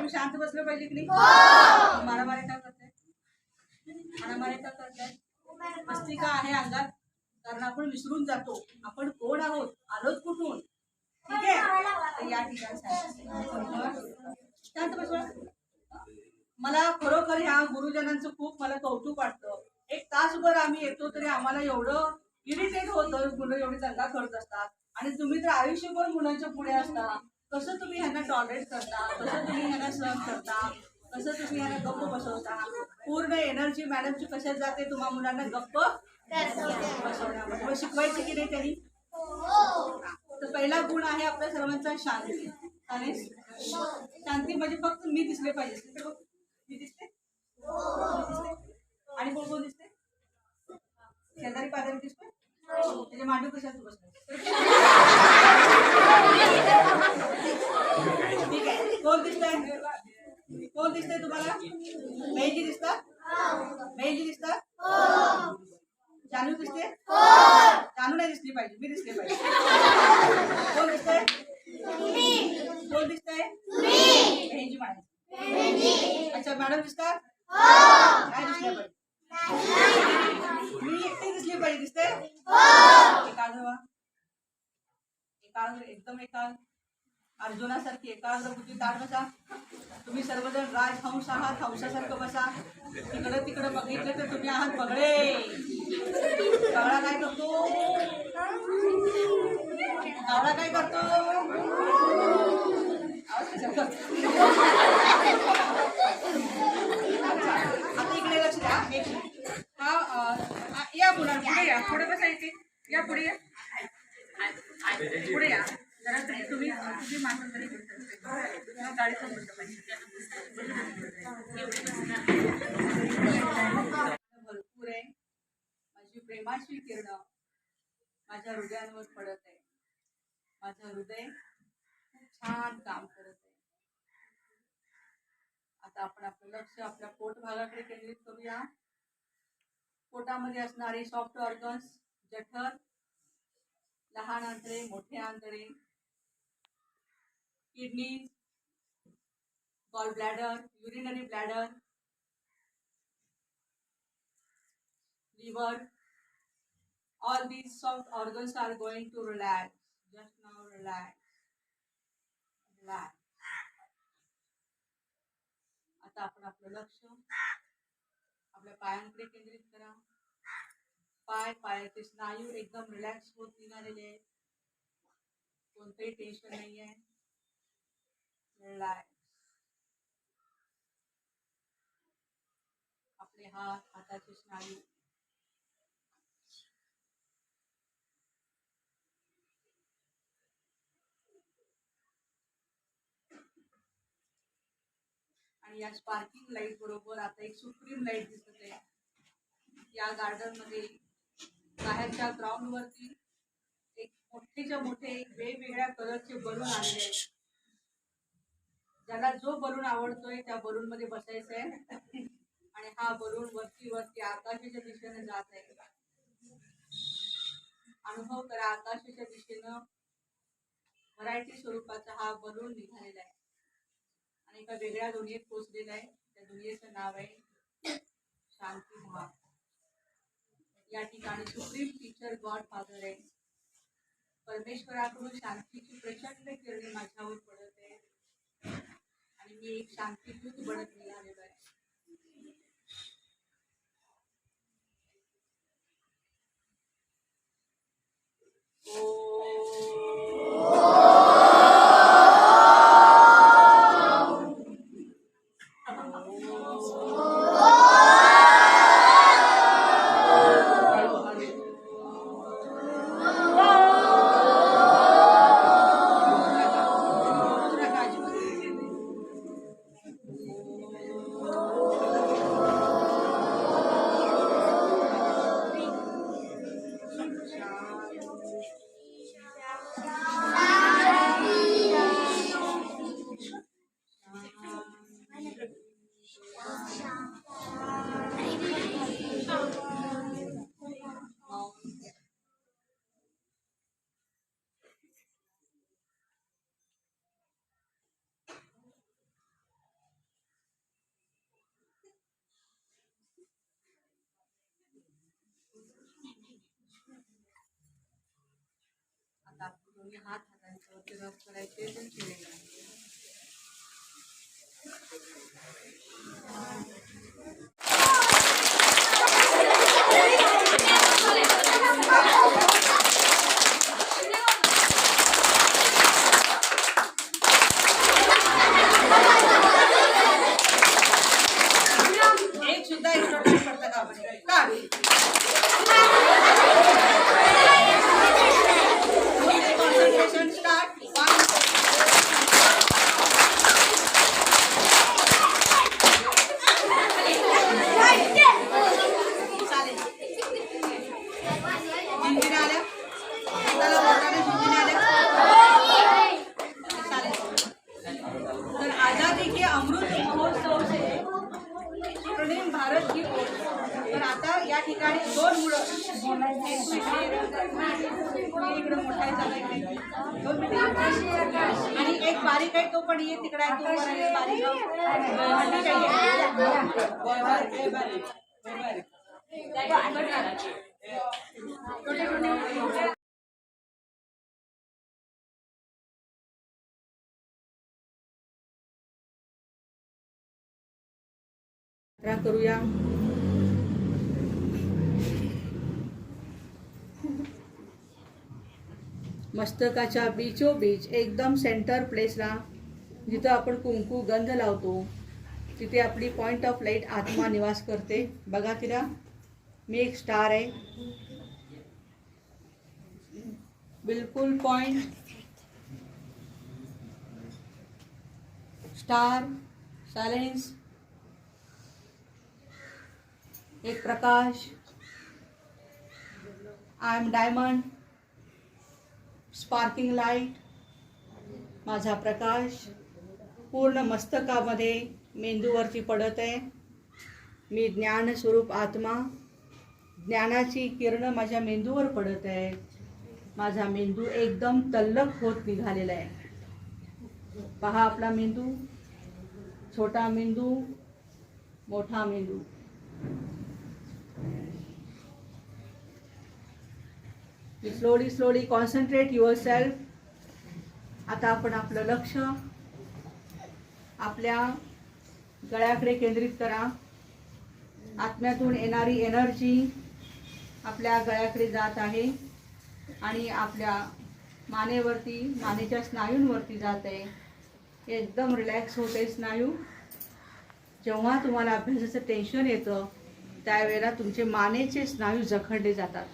आपण शांत बसलं पाहिजे की नाही? मारामारी का करताय? मारामारी का करताय? मस्ती का आहे अंगात? कारण आपण विसरून जातो आपण कोण आहोत, आलोच कुठून. ठीक आहे, तर या ठिकाणी शांत बसवा. मला खरोखर ह्या गुरुजनांचं खूप मला कौतुक वाटतं. एक तासभर आम्ही येतो तरी आम्हाला एवढं इरिटेट होतं, मुलं एवढी दंगा करत असतात आणि तुम्ही तर आयुष्यभर मुलांच्या पुढे असता. कसं तुम्ही ह्यांना टॉलरेट करता, कसं तुम्ही ह्यांना सहन करता, कसं तुम्ही ह्यांना गप्प बसवता. पूर्ण एनर्जी मॅडमची कशात जाते तुम्हा मुलांना गप्प बसवण्यामध्ये. मग शिकवायची की नाही त्यांनी? तर पहिला गुण आहे आपल्या सर्वांचा शांती. आणि शांती म्हणजे फक्त मी दिसले पाहिजे. मी दिसते आणि कोण कोण दिसते? शेजारी पाजारी दिसतोय? त्याचे मांडू कशात बसले? ठीक आहे, कोण दिसतंय? कोण दिसतंय तुम्हाला? मेहजी दिसतात? मेहजी दिसतात? जानू दिसते? जानू नाही दिसली पाहिजे, मी दिसले पाहिजे. कोण दिसतंय? कोण दिसतंय? मेहजी म्हणायची. अच्छा, मॅडम दिसतात? काय दिसले पाहिजे? मी एकटी दिसली पाहिजे. दिसते? एकाग्र व्हा. एकाग्र, एकदम एकाग्र, अर्जुनासारखी एकाग्र बुद्धी ताट बसा. तुम्ही सर्वजण राजहंस आहात, हंसासारखं बसा. तिकडं तिकडं बघितलं तर तुम्ही आहात बगळे. बगळा काय करतो? बगळा काय करतो? आता इकडे लक्ष द्या. हा या मुलांना पुढे या, पुढे बसायचे. या पुढे या, पुढे या जरा. तुम्ही मागून तरी गाडीचं बोललं पाहिजे. भरपूर आहे. माझी प्रेमाची किरण माझ्या हृदयांवर पडत आहे. माझं हृदय खूप छान काम करत आहे. आता आपण आपलं लक्ष आपल्या पोट भागाकडे केंद्रित करूया. पोटामध्ये असणारे सॉफ्ट ऑर्गन्स, जठर, लहान आंतरे, मोठे आंतरे, kidney, gall bladder, urinary bladder, liver, all these soft organs are going to relax. Just now relax. Relax. आता आपण आपलं लक्ष आपल्या पायांकडे केंद्रित करा. पायाचे स्नायू एकदम रिलॅक्स होत निघालेले आहेत. कोणतेही टेन्शन नाही आहे. रिलॅक्स. आपले हाताचे स्नायू आणि या स्पार्किंग लाईट बरोबर आता एक सुप्रीम लाईट दिसत आहे. या गार्डन मध्ये बाहेरच्या ग्राउंड वरती एक मोठेच्या मोठे वेगवेगळ्या कलरचे बलून आलेले आहेत. ज्याला जो बलून आवडतोय त्या बलून मध्ये बसायचं आहे आणि हा बलून वरती वरती आकाशाच्या दिशेने जात आहे. अनुभव करा, आकाशाच्या दिशेनं व्हरायटी स्वरूपाचा हा बलून निघालेला आहे आणि एका वेगळ्या दुनियेत पोहोचलेला आहे. त्या दुनियेचं नाव आहे शांती धाम. या ठिकाणी सुप्रीम टीचर गॉड फादर आहे. परमेश्वराकडून शांतीची प्रचंड किरणे माझ्यावर पडत आहे आणि मी एक शांतीदूत बनत निघालेलो आहे. दोन्ही हात हातांच्यावरती रब करायचे तर खेळायला. एक सुद्धा एक्स्ट्रा टाइम पडता का आपण कॉन्सन्ट्रेशन स्टार्ट. चालेल. झिंजिऱ्या आल्या हाताला बोटाने झिंजिऱ्या आल्या. चालेल. तर आजादी के अमृत महोत्सव से स्वर्णिम भारत की ओर. तर आता या ठिकाणी दोन मुलं इकडे मोठा आहे झाला इकडे 2 मिनिटं आणि एक बारीक आहे तो पण ये तिकडे आहे तो पण आहे बारीक ठीक आहे. करूया. मस्तकाच्या बीचोबीच एकदम सेंटर प्लेसला जिथं आपण कुंकू गंध लावतो तिथे आपली पॉइंट ऑफ लाईट आत्मा निवास करते. बघा तिला मी एक स्टार आहे बिलकुल पॉइंट स्टार सायलेन्स एक प्रकाश. I am diamond sparkling light. माझा प्रकाश पूर्ण मस्तकामध्ये मेंदूवरती पडत आहे. मी ज्ञानस्वरूप आत्मा. ज्ञानाची किरणं माझ्या मेंदूवर पडत आहेत. माझा मेंदू एकदम तल्लख होत निघालेला आहे. पहा आपला मेंदू. छोटा मेंदू मोठा मेंदू. Slowly concentrate your self. आता आपण आपलं लक्ष आपल्या गळ्याकडे केंद्रित करा. आत्म्यातून येणारी एनर्जी आपल्या गळ्याकडे जात आहे आणि आपल्या मानेवरती मानेच्या स्नायूंवरती जात आहे. एकदम रिलॅक्स होते स्नायू. जेव्हा तुम्हाला अभ्यासाचं टेन्शन येतं त्यावेळेला तुमचे मानेचे स्नायू जखडले जातात.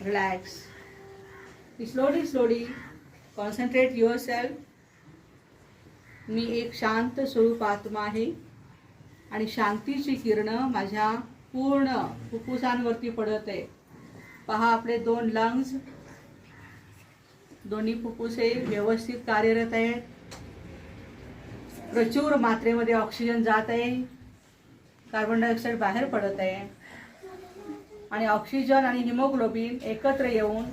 Relax. Slowly concentrate yourself. मी एक शांत स्वरूप आत्मा आहे आणि शांतीची किरणं माझ्या पूर्ण फुफ्फुसांवरती पडत आहे. पहा आपले 2 लंग्स दोन्ही फुफ्फुसे व्यवस्थित कार्यरत आहेत. प्रचूर मात्रेमध्ये ऑक्सिजन जात आहे. कार्बन डायऑक्साईड बाहेर पडत आहे आणि ऑक्सिजन आणि हिमोग्लोबिन एकत्र येऊन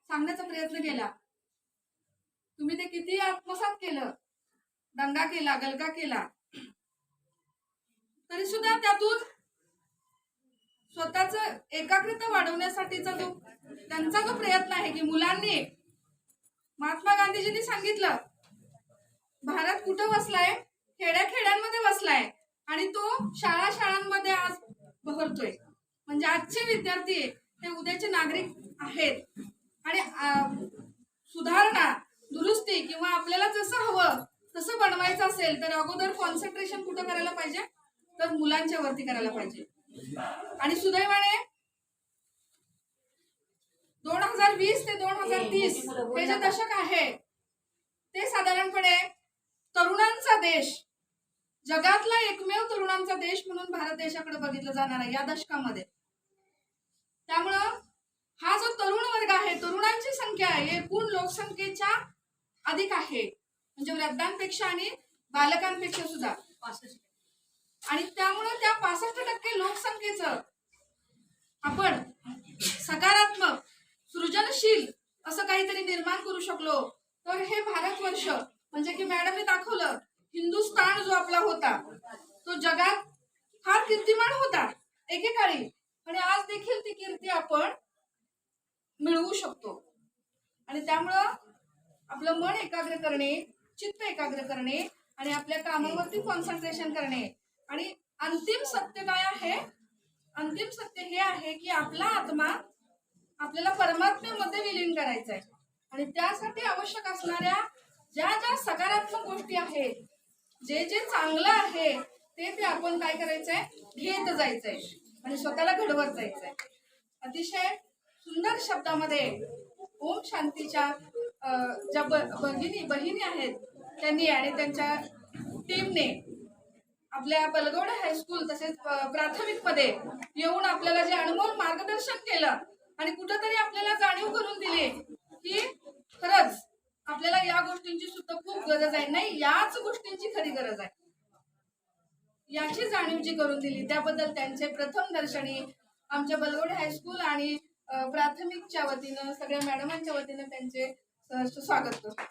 सांगण्याचा प्रयत्न केला. तुम्ही ते किती आत्मसात केलं, दंगा केला, गलका केला, तरी सुद्धा त्यातून स्वतःच एकाग्रता वाढवण्यासाठीचा त्यांचा जो प्रयत्न आहे की मुलांनी महात्मा गांधीजींनी सांगितलं भारत कुठं वसलाय, खेड्याखेड्यांमध्ये वसलाय आणि तो शाळांमध्ये आज बहरतोय. म्हणजे आजचे विद्यार्थी हे उद्याचे नागरिक आहेत आणि सुधारणा, दुरुस्ती किंवा आपल्याला जसं हवं तसं बनवायचं असेल तर अगोदर कॉन्सन्ट्रेशन कुठं करायला पाहिजे, तर मुलांच्या वरती करायला पाहिजे. आणि सुदैवाने 2020 ते 2030 हे जे दशक आहे ते साधारणपणे तरुणांचा देश, जगातला एकमेव तरुणांचा देश म्हणून भारत देशाकडे बघितलं जाणार आहे या दशकामध्ये. त्यामुळं हा जो तरुण वर्ग आहे, तरुणांची संख्या आहे एकूण लोकसंख्येच्या अधिक आहे, म्हणजे वृद्धांपेक्षा आणि बालकांपेक्षा सुद्धा. आणि त्यामुळं त्या 65% लोकसंख्येचं आपण सकारात्मक, सृजनशील असं काहीतरी निर्माण करू शकलो तर हे भारतवर्ष, म्हणजे की मॅडमने दाखवलं हिंदुस्थान जो आपला होता तो जगात फार कीर्तिमान होता एकेकाळी, आणि आज देखील ती कीर्ती आपण मिळवू शकतो. आणि त्यामुळं आपलं मन एकाग्र करणे, चित्त एकाग्र करणे आणि आपल्या कामावरती कॉन्सन्ट्रेशन करणे. आणि अंतिम सत्य काय आहे? अंतिम सत्य हे आहे की आपला आत्मा आपल्याला परमात्म्यामध्ये विलीन करायचा आहे. आणि त्यासाठी आवश्यक असणाऱ्या ज्या ज्या सकारात्मक गोष्टी आहेत, जे जे चांगलं आहे ते आपण काय करायचंय, घेत जायचंय आणि स्वतःला घडवत जायचंय. अतिशय सुंदर शब्दामध्ये ओम शांतीच्या ज्या बहिणी आहेत त्यांनी आणि त्यांच्या टीमने आपल्या बलगवडे हायस्कूल तसेच प्राथमिक मध्ये येऊन आपल्याला जे अनमोल मार्गदर्शन केलं आणि कुठंतरी आपल्याला जाणीव करून दिली की खरंच आपल्याला या गोष्टींची सुद्धा खूप गरज आहे, नाही याच गोष्टींची खरी गरज आहे, याची जाणीव जी करून दिली त्याबद्दल त्यांचे प्रथम दर्शनी आमच्या बलगवडे हायस्कूल आणि प्राथमिकच्या वतीनं सगळ्या मॅडमांच्या वतीनं त्यांचे स्वागत करतो.